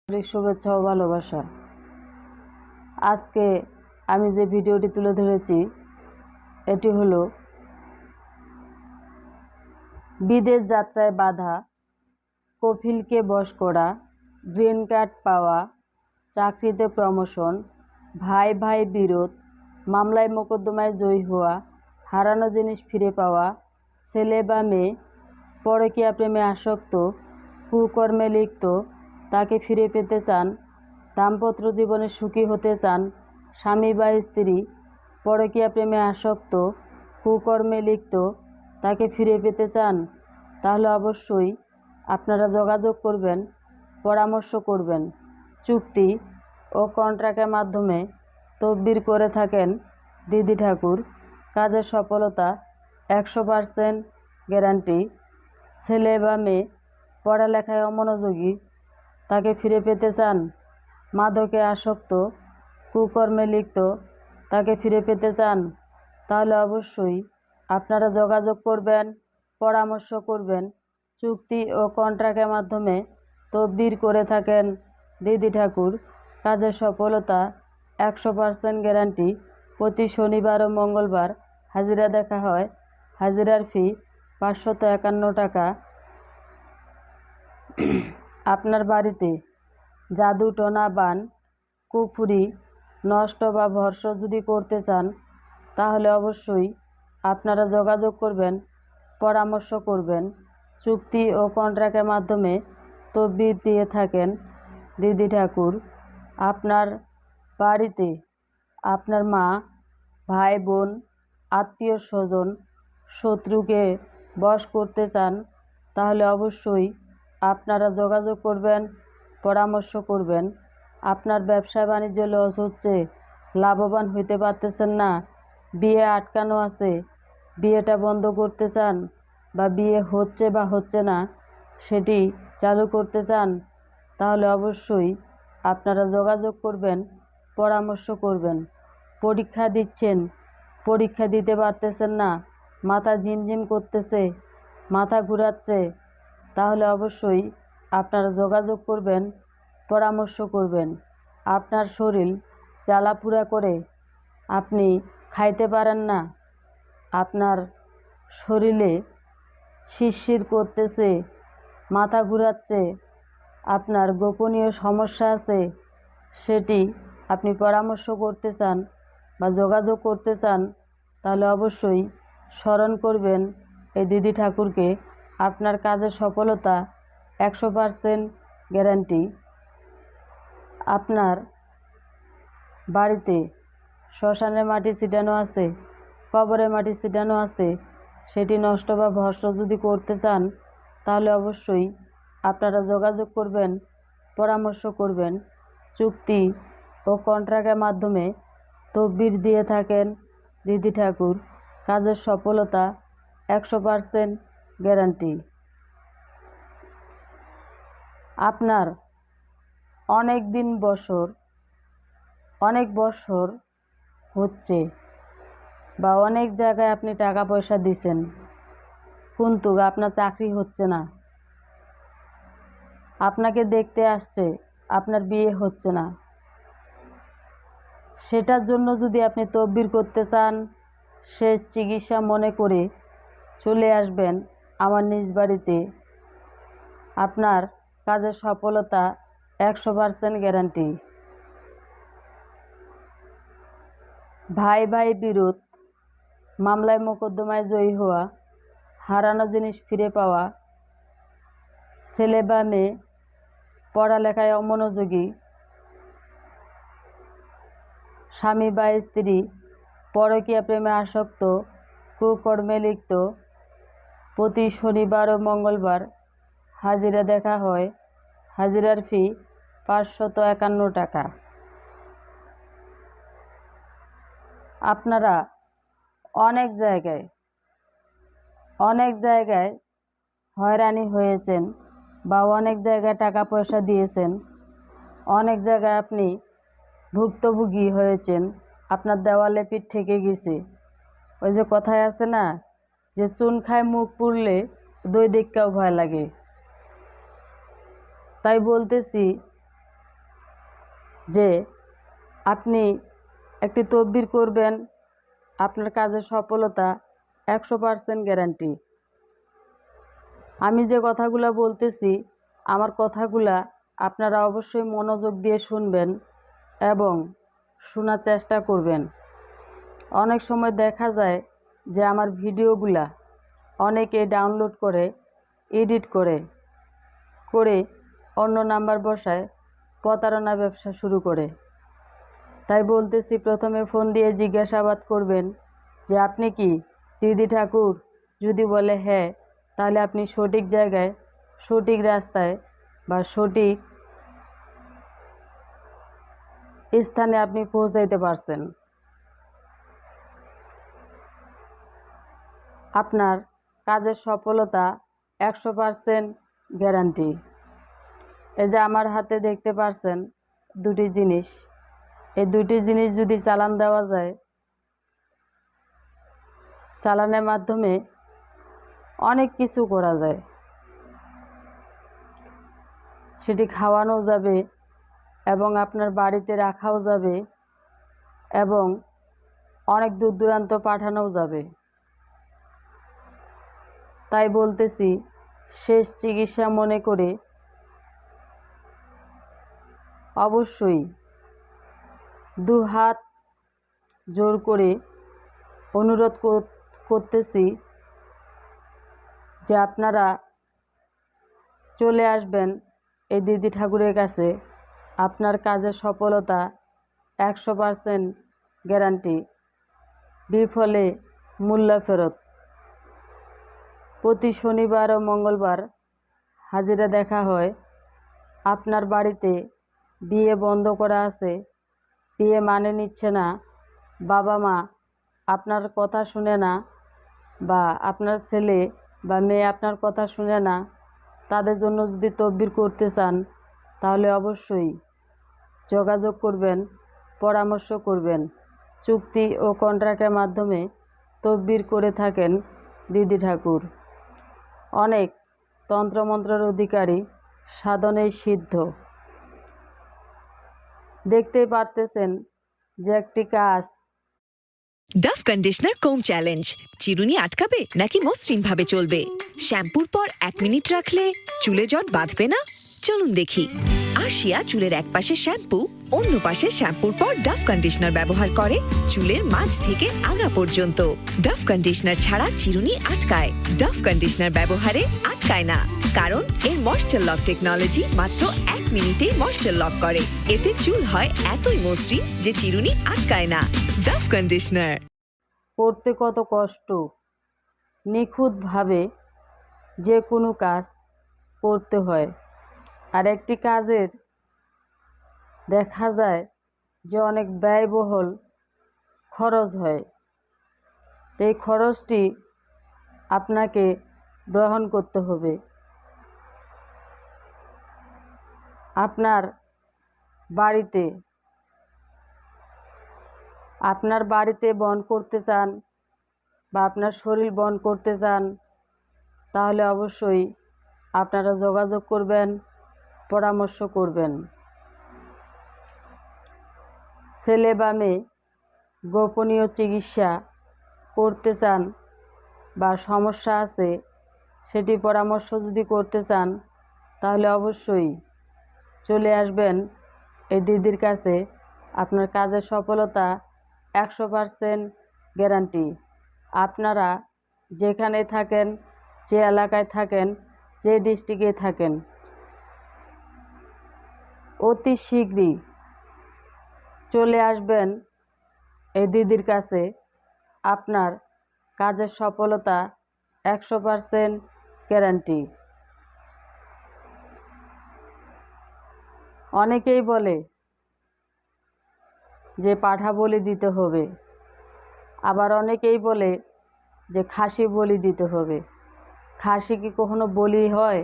শুভেচ্ছা ও ভালোবাসা। আজকে আমি যে ভিডিওটি তুলে ধরেছি এটি হলো বিদেশ যাত্রায় বাধা, কফিলকে বশ করা, গ্রিন কার্ড পাওয়া, চাকরিতে প্রমোশন, ভাই ভাই বিরোধ, মামলায় মোকদ্দমায় জয়ী হওয়া, হারানো জিনিস ফিরে পাওয়া, ছেলে বা মেয়ে পরকীয়া প্রেমে আসক্ত, কুকর্মে লিপ্ত, তাকে ফিরে পেতে চান, দাম্পত্য জীবনে সুখী হতে চান, স্বামী বা স্ত্রী পরকীয়া প্রেমে আসক্ত, কুকর্মে লিপ্ত, তাকে ফিরে পেতে চান, তাহলে অবশ্যই আপনারা যোগাযোগ করবেন, পরামর্শ করবেন। চুক্তি ও কন্ট্রাক্টের মাধ্যমে তদবির করে থাকেন দিদি ঠাকুর। কাজের সফলতা 100% গ্যারান্টি। ছেলে বা মেয়ে পড়ালেখায় অমনোযোগী, তাকে ফিরে পেতে চান, মাদকে আসক্ত, কুকর্মে লিপ্ত, তাকে ফিরে পেতে চান, তাহলে অবশ্যই আপনারা যোগাযোগ করবেন, পরামর্শ করবেন। চুক্তি ও কন্ট্রাক্টের মাধ্যমে তদবির করে থাকেন দিদি ঠাকুর। কাজের সফলতা 100% গ্যারান্টি। প্রতি শনিবার ও মঙ্গলবার হাজিরা দেখা হয়। হাজিরার ফি 551 টাকা। আপনার বাড়িতে জাদু টোনা বান কুফুরি নষ্ট বা ভর্ষ যদি করতে চান, তাহলে অবশ্যই আপনারা যোগাযোগ করবেন, পরামর্শ করবেন। চুক্তি ও কন্ট্রাক্টের মাধ্যমে তদবির দিয়ে থাকেন দিদি ঠাকুর। আপনার বাড়িতে আপনার মা, ভাই বোন, আত্মীয় স্বজন, শত্রুকে বশ করতে চান, তাহলে অবশ্যই আপনারা যোগাযোগ করবেন, পরামর্শ করবেন। আপনার ব্যবসা বাণিজ্য লস হচ্ছে, লাভবান হইতে পারতেছেন না, বিয়ে আটকানো আছে, বিয়েটা বন্ধ করতে চান, বা বিয়ে হচ্ছে বা হচ্ছে না সেটি চালু করতে চান, তাহলে অবশ্যই আপনারা যোগাযোগ করবেন, পরামর্শ করবেন। পরীক্ষা দিচ্ছেন, পরীক্ষা দিতে পারতেছেন না, মাথা ঝিমঝিম করতেছে, মাথা ঘুরাচ্ছে, তাহলে অবশ্যই আপনারা যোগাযোগ করবেন, পরামর্শ করবেন। আপনার শরীর জ্বালাপুড়া করে আপনি খাইতে পারেন না, আপনার শরীরে শিরশির করতেছে, মাথা ঘুরাচ্ছে, আপনার গোপনীয় সমস্যা আছে, সেটি আপনি পরামর্শ করতে চান বা যোগাযোগ করতে চান, তাহলে অবশ্যই স্মরণ করবেন এই দিদি ঠাকুরকে। আপনার কাজের সফলতা 100% গ্যারান্টি। আপনার বাড়িতে শ্মশানের মাটি ছিটানো আছে, কবরের মাটি ছিটানো আছে, সেটি নষ্ট বা ভস্ম যদি করতে চান, তাহলে অবশ্যই আপনারা যোগাযোগ করবেন, পরামর্শ করবেন। চুক্তি ও কন্ট্রাক্টের মাধ্যমে তদবির দিয়ে থাকেন দিদি ঠাকুর। কাজের সফলতা 100% গ্যারান্টি। আপনার অনেক বছর হচ্ছে বা অনেক জায়গায় আপনি টাকা পয়সা দিছেন, কিন্তু আপনার চাকরি হচ্ছে না, আপনাকে দেখতে আসছে, আপনার বিয়ে হচ্ছে না, সেটার জন্য যদি আপনি তদবির করতে চান, শেষ চিকিৎসা মনে করে চলে আসবেন আমার নিজ বাড়িতে। আপনার কাজের সফলতা 100% গ্যারান্টি। ভাই ভাই বিরোধ, মামলায় মোকদ্দমায় জয়ী হওয়া, হারানো জিনিস ফিরে পাওয়া, ছেলে বা মেয়ে পড়ালেখায় অমনোযোগী, স্বামী বা স্ত্রী পরকীয়া প্রেমে আসক্ত, কুকর্মে লিপ্ত, প্রতি শনিবার ও মঙ্গলবার হাজিরা দেখা হয়। হাজিরার ফি 551 টাকা। আপনারা অনেক জায়গায় হয়রানি হয়েছেন বা অনেক জায়গায় টাকা পয়সা দিয়েছেন, অনেক জায়গায় আপনি ভুক্তভোগী হয়েছেন, আপনার দেওয়ালে পিঠ ঠেকে গেছে। ওই যে কথায় আছে না, যে চুন খায় মুখ পুড়লে দই দেখতেও ভয় লাগে। তাই বলতেছি, যে আপনি একটি তদবির করবেন, আপনার কাজের সফলতা 100% গ্যারান্টি। আমি যে কথাগুলো বলতেছি, আমার কথাগুলা আপনারা অবশ্যই মনোযোগ দিয়ে শুনবেন এবং শোনার চেষ্টা করবেন। অনেক সময় দেখা যায় যে আমার ভিডিওগুলা অনেকে ডাউনলোড করে এডিট করে অন্য নাম্বার বসায় প্রতারণা ব্যবসা শুরু করে। তাই বলতেছি, প্রথমে ফোন দিয়ে জিজ্ঞাসাবাদ করবেন যে আপনি কি দিদি ঠাকুর। যদি বলে হ্যাঁ, তাহলে আপনি সঠিক জায়গায়, সঠিক রাস্তায় বা সঠিক স্থানে আপনি পৌঁছাইতে পারছেন। আপনার কাজের সফলতা 100% গ্যারান্টি। এই যে আমার হাতে দেখতে পারছেন দুটি জিনিস, এই দুটি জিনিস যদি চালান দেওয়া যায়, চালানের মাধ্যমে অনেক কিছু করা যায়। সেটি খাওয়ানো যাবে এবং আপনার বাড়িতে রাখাও যাবে এবং অনেক দূর দূরান্ত পাঠানোও যাবে। তাই বলতেছি, শেষ চিকিৎসা মনে করে অবশ্যই দুহাত জোর করে অনুরোধ করতেছি যে আপনারা চলে আসবেন এই দিদি ঠাকুরের কাছে। আপনার কাজের সফলতা 100% গ্যারান্টি, বিফলে মূল্য ফেরত। প্রতি শনিবার ও মঙ্গলবার হাজিরা দেখা হয়। আপনার বাড়িতে বিয়ে বন্ধ করা আছে, বিয়ে মানে নিচ্ছে না, বাবা মা আপনার কথা শুনে না, বা আপনার ছেলে বা মেয়ে আপনার কথা শুনে না, তাদের জন্য যদি তদবির করতে চান তাহলে অবশ্যই যোগাযোগ করবেন, পরামর্শ করবেন। চুক্তি ও কন্ট্রাক্টের মাধ্যমে তদবির করে থাকেন দিদি ঠাকুর। অনেক তন্ত্রমন্ত্রের অধিকারী, সাধনেই সিদ্ধ। দেখতেই পারতেছেন যে একটি কাজ। ডাভ কন্ডিশনার কোম চ্যালেঞ্জ। চিরুনি আটকাবে নাকি মসৃণ ভাবে চলবে? শ্যাম্পুর পর 1 মিনিট রাখলে চুলে জট বাঁধবে না? চলুন দেখি। আরশিয়া চুলের এক পাশে শ্যাম্পু, অন্য পাশে শ্যাম্পুর পর ডাভ কন্ডিশনার ব্যবহার করে চুলের মাঝ থেকে আগা পর্যন্ত। ডাভ কন্ডিশনার ছাড়া চিরুনি আটকায়, ডাভ কন্ডিশনার ব্যবহারে আটকায় না, কারণ এর ময়েশ্চার লক টেকনোলজি মাত্র 1 মিনিটেই ময়েশ্চার লক করে। এতে চুল হয় এতই মসৃণ যে চিরুনি আটকায় না। Dove conditioner. করতে কত কষ্ট, নিখুঁতভাবে যে কোনো কাজ করতে হয়। আর একটি কাজের দেখা যায় যে অনেক ব্যয়বহুল খরচ হয়। এই খরচটি আপনাকে গ্রহণ করতে হবে। আপনার বাড়িতে বন করতে চান বা আপনার শরীর বন করতে চান, তাহলে অবশ্যই আপনারা যোগাযোগ করবেন, পরামর্শ করবেন। ছেলে বা মেয়ে গোপনীয় চিকিৎসা করতে চান বা সমস্যা আছে, সেটি পরামর্শ যদি করতে চান তাহলে অবশ্যই চলে আসবেন এই দিদির কাছে। আপনার কাজের সফলতা 100% গ্যারান্টি। আপনারা যেখানে থাকেন, যে এলাকায় থাকেন, যে ডিস্ট্রিক্টে থাকেন, অতি শীঘ্রই চলে আসবেন এই দিদির কাছে। আপনার কাজের সফলতা 100% গ্যারান্টি। অনেকেই বলে যে পাঠা বলি দিতে হবে, আবার অনেকেই বলে যে খাসি বলি দিতে হবে। খাসি কি কখনো বলি হয়?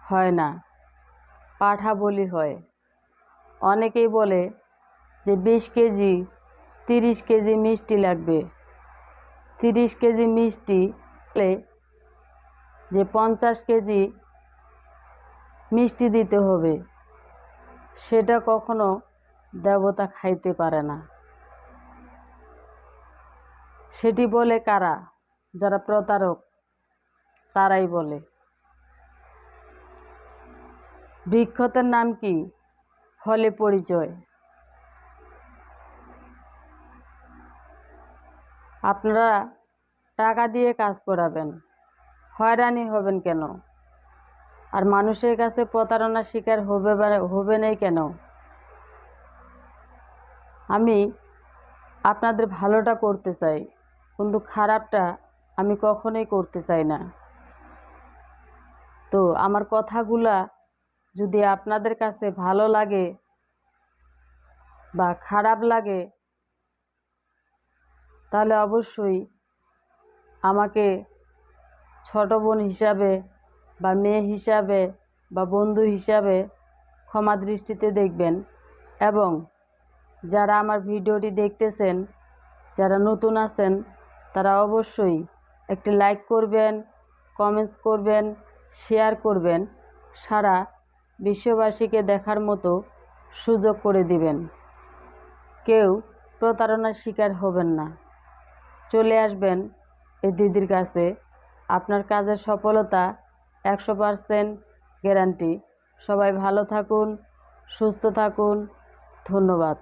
হয় না, পাঠা বলি হয়। অনেকেই বলে যে 20 কেজি 30 কেজি মিষ্টি লাগবে। 30 কেজি মিষ্টি যে 50 কেজি মিষ্টি দিতে হবে, সেটা কখনো দেবতা খাইতে পারে না। সেটি বলে কারা? যারা প্রতারক তারাই বলে। বৃক্ষতের নাম কি? ফলে পরিচয়। আপনারা টাকা দিয়ে কাজ করাবেন, হয়রানি হবেন কেন? আর মানুষের কাছে প্রতারণার শিকার হবেনই কেন? আমি আপনাদের ভালোটা করতে চাই, কিন্তু খারাপটা আমি কখনোই করতে চাই না। তো আমার কথাগুলা যদি আপনাদের কাছে ভালো লাগে বা খারাপ লাগে, তাহলে অবশ্যই আমাকে ছোট বোন হিসাবে বা মেয়ে হিসাবে বা বন্ধু হিসাবে ক্ষমা দৃষ্টিতে দেখবেন। এবং যারা আমার ভিডিওটি দেখতেছেন, যারা নতুন আছেন, তারা অবশ্যই একটি লাইক করবেন, কমেন্টস করবেন, শেয়ার করবেন, সারা বিশ্ববাসীকে দেখার মতো সুযোগ করে দিবেন। কেউ প্রতারণার শিকার হবেন না। চলে আসবেন এই দিদির কাছে। আপনার কাজের সফলতা 100% গ্যারান্টি। সবাই ভালো থাকুন, সুস্থ থাকুন। ধন্যবাদ।